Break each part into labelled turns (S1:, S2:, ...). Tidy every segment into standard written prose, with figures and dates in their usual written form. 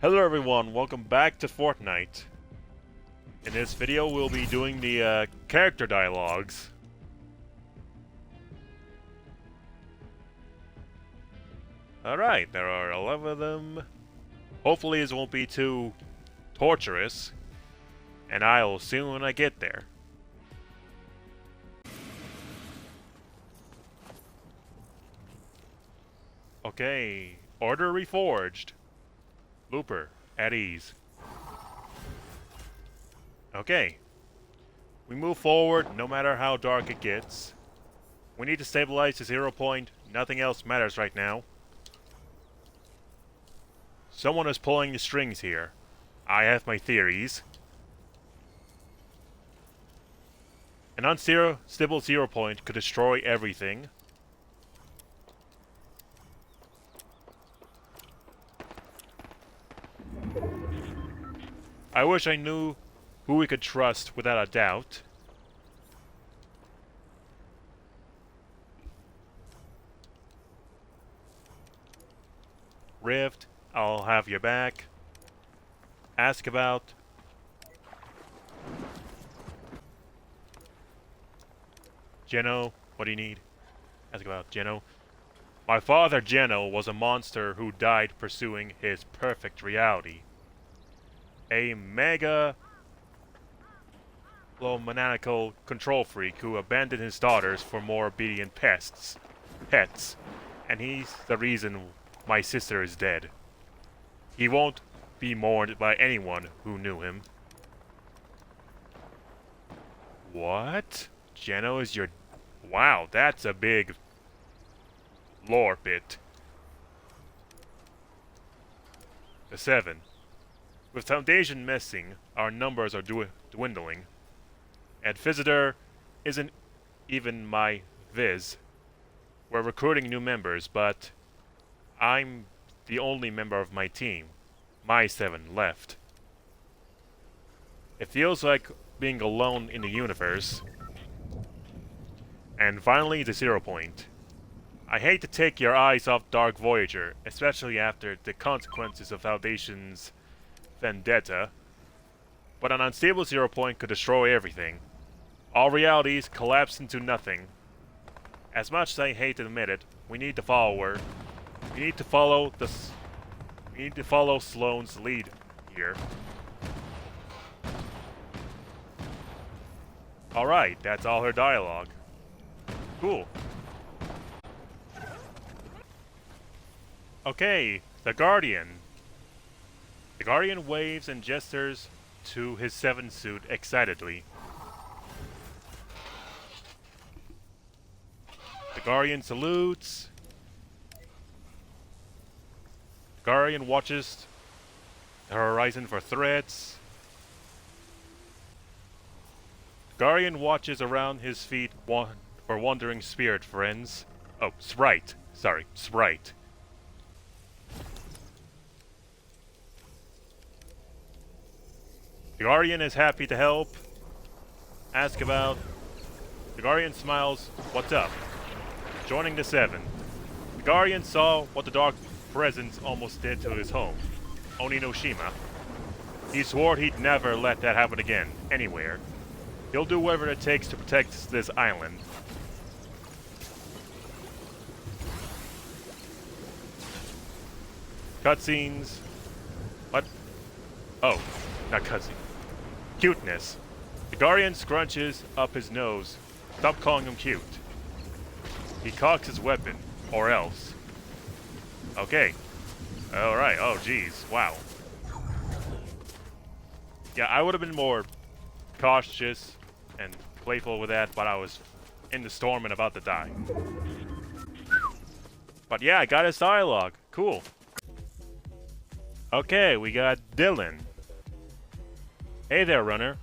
S1: Hello everyone, welcome back to Fortnite. In this video we'll be doing the character dialogues. Alright, there are 11 of them. Hopefully this won't be too torturous. And I'll see when I get there. Okay, order reforged. Looper, at ease. Okay. We move forward no matter how dark it gets. We need to stabilize to 0 point. Nothing else matters right now. Someone is pulling the strings here. I have my theories. An unstable 0 point could destroy everything. I wish I knew who we could trust without a doubt. Rift, I'll have your back. Ask about. Geno, what do you need? Ask about Geno. My father Geno was a monster who died pursuing his perfect reality. A mega maniacal control freak who abandoned his daughters for more obedient pets, and he's the reason my sister is dead. He won't be mourned by anyone who knew him. What? Geno is your... Wow, that's a big lore bit. The 7. With Foundation missing, our numbers are dwindling. And Visitor isn't even my Viz. We're recruiting new members, but I'm the only member of my team. My 7 left. It feels like being alone in the universe. And finally, the 0 point. I hate to take your eyes off Dark Voyager, especially after the consequences of Foundation's vendetta, but an unstable 0 point could destroy everything. All realities collapse into nothing. As much as I hate to admit it, we need to follow her. We need to follow Slone's lead here. Alright, that's all her dialogue. Cool. Okay, the Guardian. The Guardian waves and gestures to his 7 suit excitedly. The Guardian salutes. The Guardian watches the horizon for threats. The Guardian watches around his feet for wandering spirit friends. Oh, Sprite. Sorry, Sprite. The Guardian is happy to help. Ask about. The Guardian smiles. What's up? Joining the 7. The Guardian saw what the Dark Presence almost did to his home, Oninoshima. He swore he'd never let that happen again, anywhere. He'll do whatever it takes to protect this island. Cutscenes. What? Oh, not cutscenes. Cuteness. The Guardian scrunches up his nose. Stop calling him cute. He cocks his weapon, or else. Okay. Alright, oh jeez, wow. Yeah, I would have been more cautious and playful with that, but I was in the storm and about to die. But yeah, I got his dialogue. Cool. Okay, we got Dylon. Hey there, runner.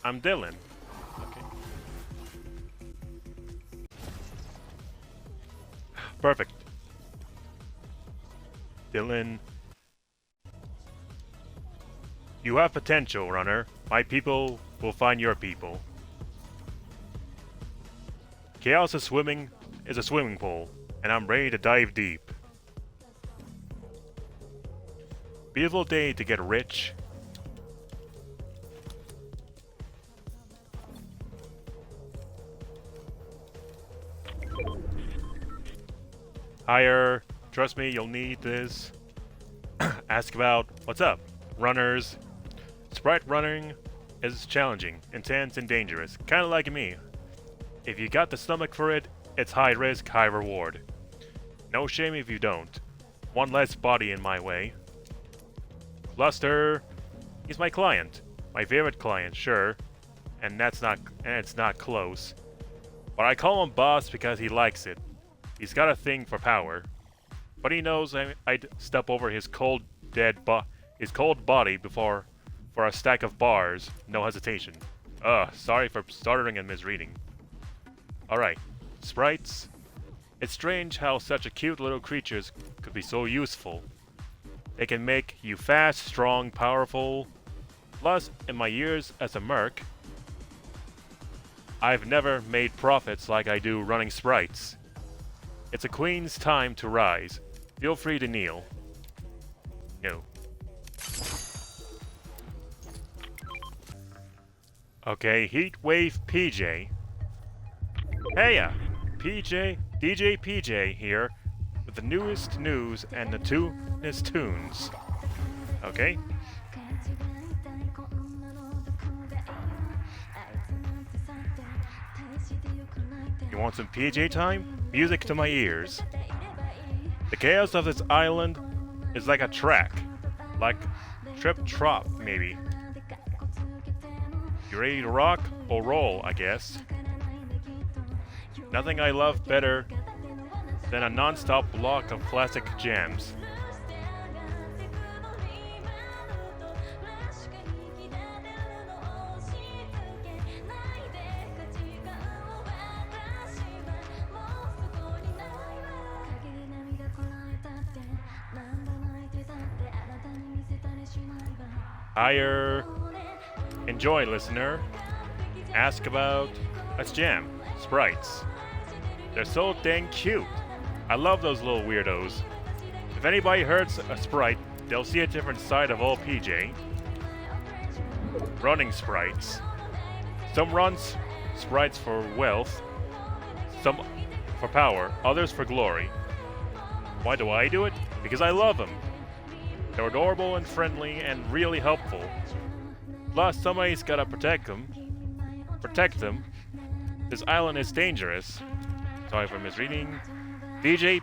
S1: I'm Dylon. Okay. Perfect. Dylon. You have potential, runner. My people will find your people. Chaos is a swimming pool, and I'm ready to dive deep. Beautiful day to get rich. Higher. Trust me, you'll need this. Ask about what's up. Runners. Sprite running is challenging, intense, and dangerous. Kinda like me. If you got the stomach for it, it's high risk, high reward. No shame if you don't. One less body in my way. Luster. He's my client. My favorite client, sure. And it's not close. But I call him boss because he likes it. He's got a thing for power. But he knows I'd step over his cold body before for a stack of bars, no hesitation. Sorry for stuttering and misreading. Alright, sprites. It's strange how such a cute little creatures could be so useful. They can make you fast, strong, powerful. Plus, in my years as a merc, I've never made profits like I do running sprites. It's a queen's time to rise. Feel free to kneel. No. Okay, Heatwave PJ. Heya! DJ PJ here with the newest news and the tunest tunes. Okay? You want some PJ time? Music to my ears. The chaos of this island is like a track. Like Trip Trop, maybe. You ready to rock or roll, I guess? Nothing I love better than a non-stop block of classic jams. Higher. Enjoy, listener. Ask about... Let's jam. Sprites. They're so dang cute. I love those little weirdos. If anybody hurts a sprite, they'll see a different side of old PJ. Running sprites. Some runs sprites for wealth, some for power, others for glory. Why do I do it? Because I love them. They're adorable and friendly and really helpful. Plus, somebody's gotta protect them. This island is dangerous. Sorry for misreading. PJ.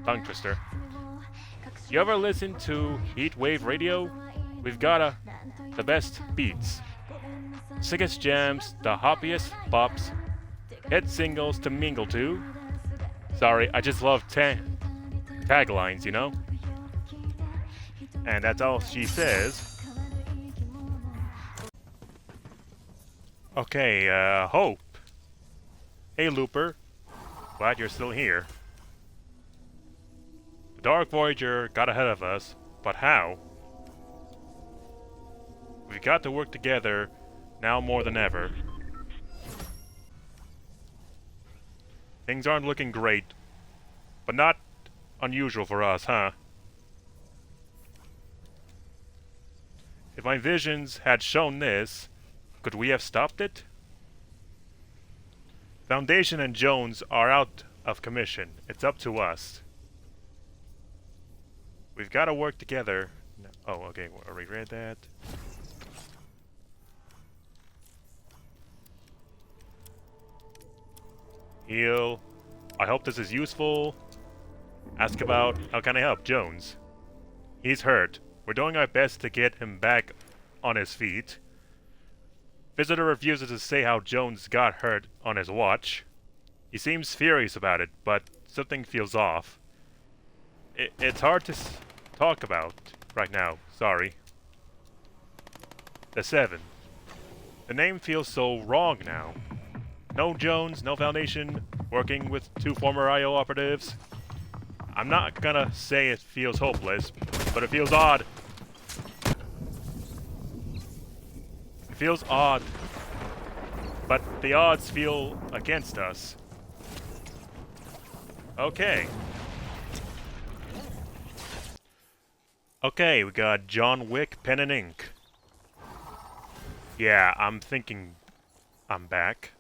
S1: Tongue twister. You ever listen to Heatwave Radio? We've got the best beats, sickest jams, the hoppiest bops, hit singles to mingle to. Sorry, I just love taglines, you know? And that's all she says. Okay, Hope. Hey, Looper. Glad you're still here. The Dark Voyager got ahead of us, but how? We've got to work together now more than ever. Things aren't looking great, but not unusual for us, huh? If my visions had shown this, could we have stopped it? Foundation and Jones are out of commission. It's up to us. We've got to work together. No. Oh, okay. I already read that. Heal. I hope this is useful. Ask about how can I help Jones? He's hurt. We're doing our best to get him back on his feet. Visitor refuses to say how Jones got hurt on his watch. He seems furious about it, but something feels off. It's hard to talk about right now, sorry. The 7. The name feels so wrong now. No Jones, no Foundation, working with 2 former IO operatives. I'm not gonna say it feels hopeless, but it feels odd. It feels odd. But the odds feel against us. Okay. Okay, we got John Wick, pen and ink. Yeah, I'm thinking I'm back.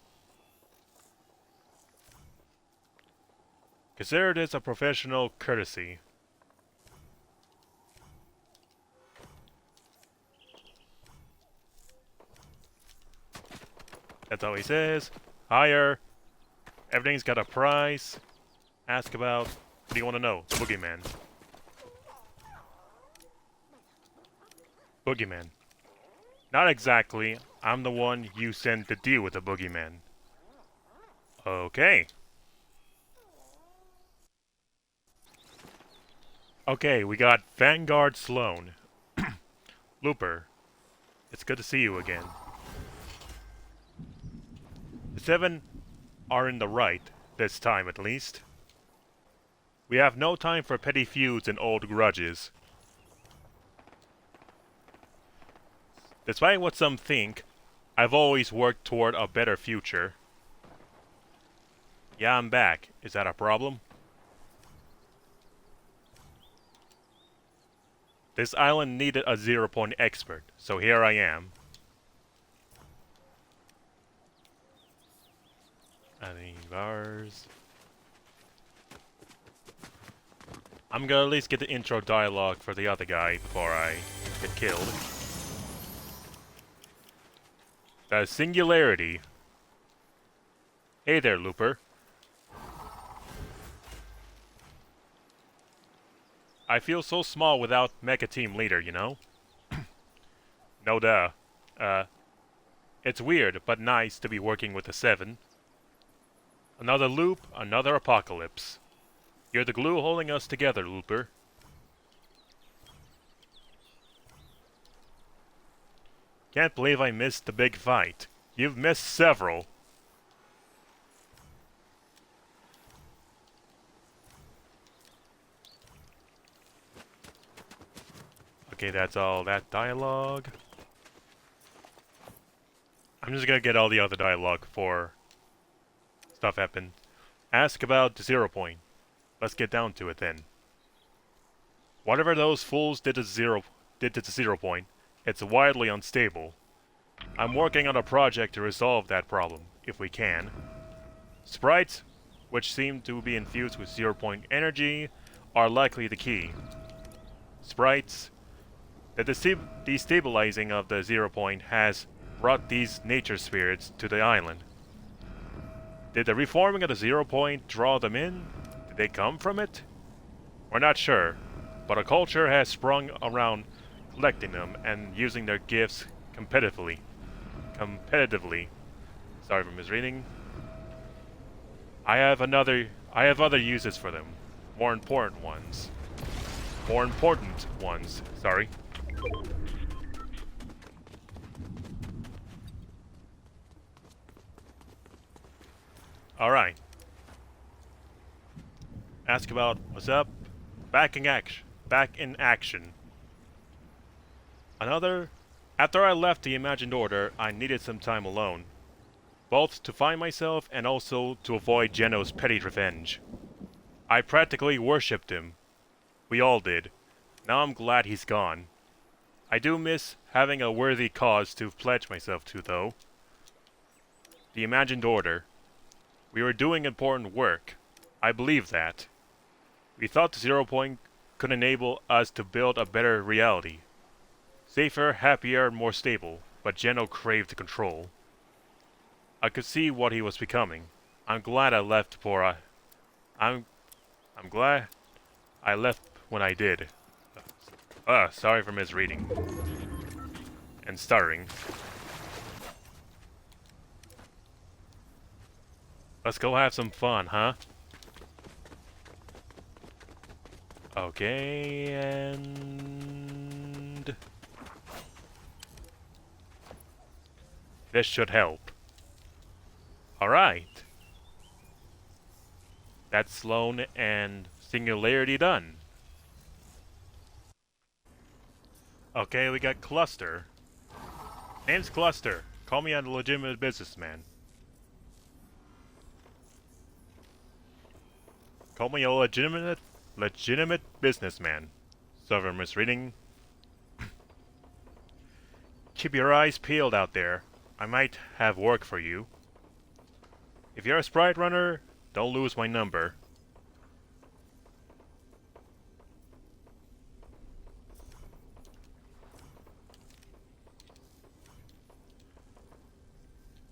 S1: Consider this a professional courtesy. That's all he says. Higher. Everything's got a price. Ask about. What do you want to know? The boogeyman. Boogeyman. Not exactly. I'm the one you sent to deal with the boogeyman. Okay. Okay, we got Vanguard Slone. Looper. It's good to see you again. The 7 are in the right, this time at least. We have no time for petty feuds and old grudges. Despite what some think, I've always worked toward a better future. Yeah, I'm back. Is that a problem? This island needed a 0-point expert, so here I am. Any bars? I'm gonna at least get the intro dialogue for the other guy before I get killed. The Singularity. Hey there, Looper. I feel so small without Mecha Team Leader, you know? No duh. It's weird, but nice to be working with the 7. Another loop, another apocalypse. You're the glue holding us together, Looper. Can't believe I missed the big fight. You've missed several. Okay, that's all that dialogue. I'm just gonna get all the other dialogue before stuff happens. Ask about the 0-point. Let's get down to it then. Whatever those fools did to the 0-point, it's wildly unstable. I'm working on a project to resolve that problem, if we can. Sprites, which seem to be infused with 0-point energy, are likely the key. Sprites. The destabilizing of the 0-point has brought these nature spirits to the island. Did the reforming of the 0-point draw them in? Did they come from it? We're not sure, but a culture has sprung around collecting them and using their gifts competitively. Sorry for misreading. I have other uses for them. More important ones, sorry. Alright. Ask about what's up. Back in action. After I left the Imagined Order, I needed some time alone. Both to find myself and also to avoid Geno's petty revenge. I practically worshipped him. We all did. Now I'm glad he's gone. I do miss having a worthy cause to pledge myself to, though. The Imagined Order. We were doing important work. I believe that. We thought the 0-point could enable us to build a better reality. Safer, happier, more stable, but Geno craved control. I could see what he was becoming. I'm glad I left I'm glad I left when I did. Sorry for misreading. And stuttering. Let's go have some fun, huh? Okay, and... this should help. Alright. That's Slone and Singularity done. Okay, we got Cluster. Name's Cluster. Call me a legitimate businessman. Call me a legitimate businessman. Server misreading. Keep your eyes peeled out there. I might have work for you. If you're a sprite runner, don't lose my number.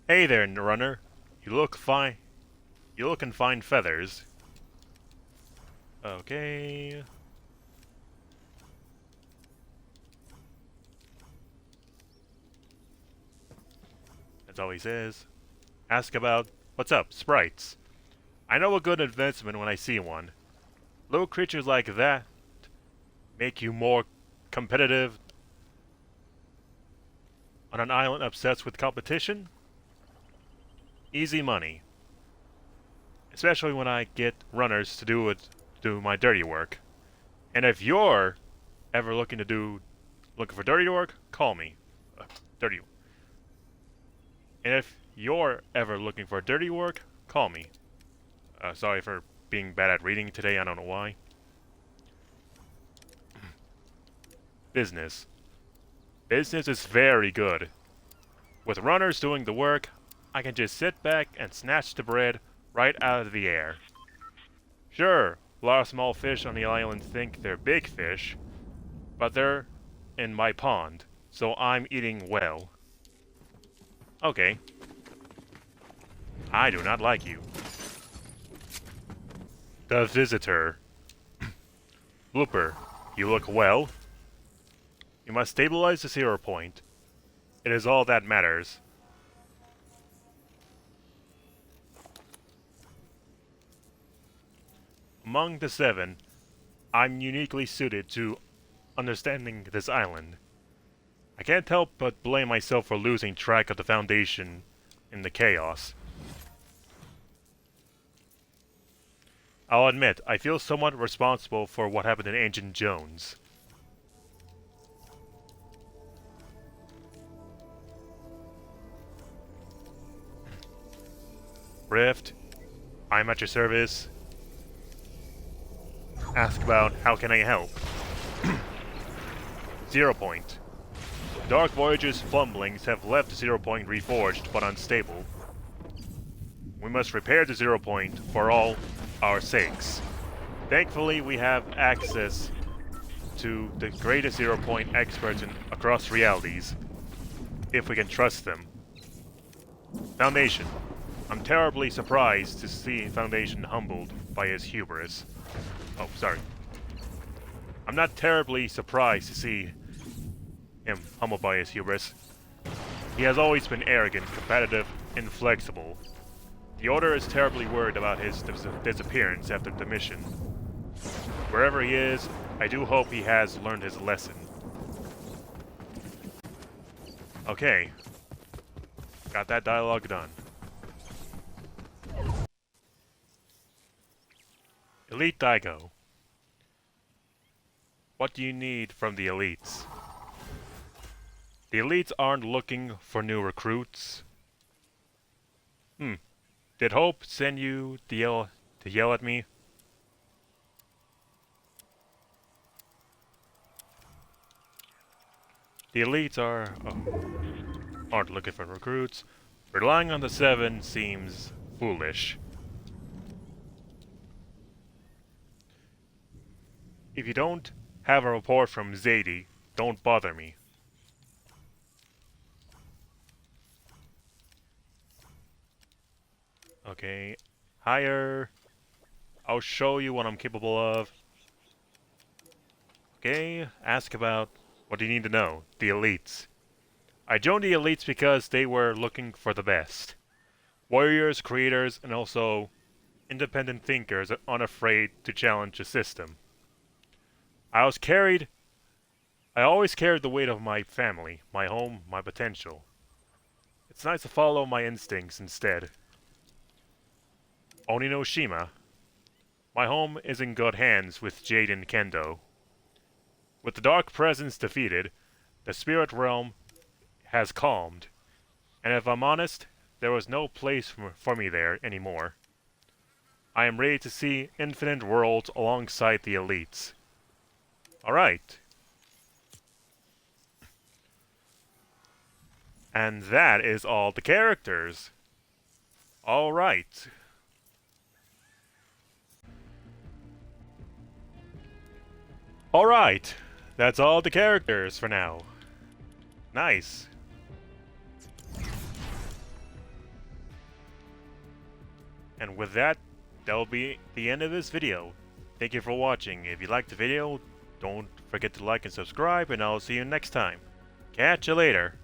S1: Hey there, runner. You look fine. You look in fine feathers. Okay. That's all he says. Ask about, what's up, sprites? I know a good investment when I see one. Little creatures like that make you more competitive on an island obsessed with competition? Easy money. Especially when I get runners to do my dirty work. And if you're ever looking for dirty work, call me. Dirty. And if you're ever looking for dirty work, call me. Sorry for being bad at reading today, I don't know why. Business. Business is very good. With runners doing the work, I can just sit back and snatch the bread right out of the air. Sure, a lot of small fish on the island think they're big fish, but they're in my pond, so I'm eating well. Okay. I do not like you. The visitor. Blooper, you look well. You must stabilize the 0 point. It is all that matters. Among the 7, I'm uniquely suited to understanding this island. I can't help but blame myself for losing track of the Foundation in the chaos. I'll admit, I feel somewhat responsible for what happened in Ancient Jones. Rift, I'm at your service. Ask about how can I help? 0 point. Dark Voyager's fumblings have left 0 point reforged but unstable. We must repair the 0 point for all our sakes. Thankfully, we have access to the greatest 0 point experts across realities, if we can trust them. Foundation. I'm terribly surprised to see Foundation humbled by his hubris. Oh, sorry. I'm not terribly surprised to see him humbled by his hubris. He has always been arrogant, competitive, inflexible. The Order is terribly worried about his disappearance after the mission. Wherever he is, I do hope he has learned his lesson. Okay. Got that dialogue done. Elite Daigo. What do you need from the elites? The elites aren't looking for new recruits. Did Hope send you to yell at me? The elites aren't looking for recruits. Relying on the 7 seems foolish. If you don't have a report from Zadie, don't bother me. Okay, higher. I'll show you what I'm capable of. Okay, ask about what do you need to know? The elites. I joined the elites because they were looking for the best. Warriors, creators, and also independent thinkers unafraid to challenge the system. I always carried the weight of my family, my home, my potential. It's nice to follow my instincts instead. Oninoshima. My home is in good hands with Jade and Kendo. With the Dark Presence defeated, the Spirit Realm has calmed, and if I'm honest, there was no place for me there anymore. I am ready to see infinite worlds alongside the elites. Alright. And that is all the characters. Alright. Alright. That's all the characters for now. Nice. And with that, that'll be the end of this video. Thank you for watching. If you liked the video, don't forget to like and subscribe, and I'll see you next time. Catch you later.